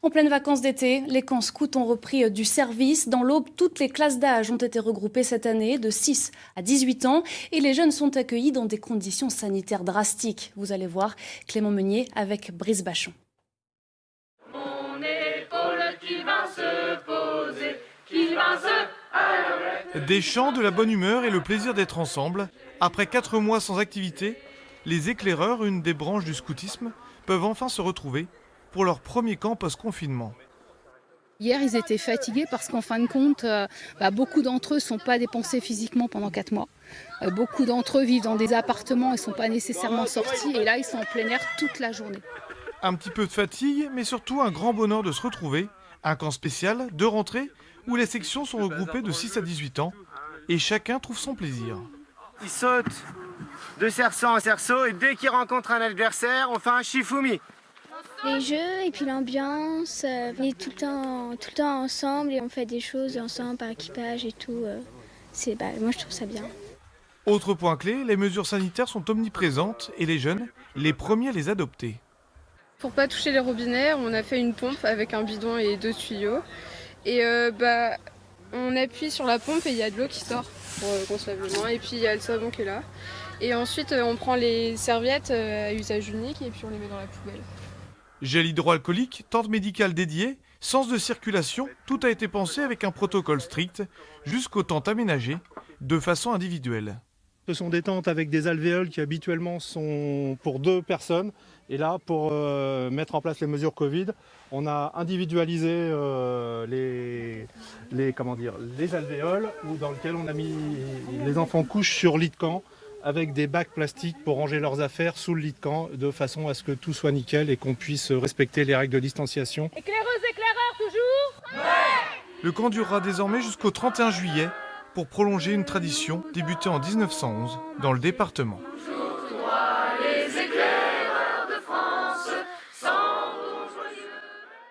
En pleine vacances d'été, les camps scouts ont repris du service. Dans l'Aube, toutes les classes d'âge ont été regroupées cette année, de 6 à 18 ans. Et les jeunes sont accueillis dans des conditions sanitaires drastiques. Vous allez voir Clément Meunier avec Brice Bachon. Mon épaule qui va se poser, qui va se... Des chants, de la bonne humeur et le plaisir d'être ensemble. Après 4 mois sans activité, les éclaireurs, une des branches du scoutisme, peuvent enfin se retrouver pour leur premier camp post-confinement. Hier, ils étaient fatigués parce qu'en fin de compte, beaucoup d'entre eux ne sont pas dépensés physiquement pendant 4 mois. Beaucoup d'entre eux vivent dans des appartements et ne sont pas nécessairement sortis. Et là, ils sont en plein air toute la journée. Un petit peu de fatigue, mais surtout un grand bonheur de se retrouver. Un camp spécial de rentrée où les sections sont regroupées de 6 à 18 ans et chacun trouve son plaisir. Ils sautent de cerceau en cerceau et dès qu'ils rencontrent un adversaire, on fait un shifumi. Les jeux et puis l'ambiance, on est tout le temps ensemble et on fait des choses ensemble par équipage et tout. Moi je trouve ça bien. Autre point clé, les mesures sanitaires sont omniprésentes et les jeunes, les premiers à les adopter. Pour pas toucher les robinets, on a fait une pompe avec un bidon et 2 tuyaux. Et on appuie sur la pompe et il y a de l'eau qui sort pour qu'on se lave les mains. Et puis il y a le savon qui est là. Et ensuite on prend les serviettes à usage unique et puis on les met dans la poubelle. Gel hydroalcoolique, tente médicale dédiée, sens de circulation, tout a été pensé avec un protocole strict, jusqu'aux tentes aménagées, de façon individuelle. Ce sont des tentes avec des alvéoles qui habituellement sont pour 2 personnes. Et là, pour mettre en place les mesures Covid, on a individualisé les alvéoles dans lesquelles on a mis les enfants couchent sur lit de camp avec des bacs plastiques pour ranger leurs affaires sous le lit de camp de façon à ce que tout soit nickel et qu'on puisse respecter les règles de distanciation. Éclaireuse, éclaireur, toujours ? Ouais ! Le camp durera désormais jusqu'au 31 juillet pour prolonger une tradition débutée en 1911 dans le département.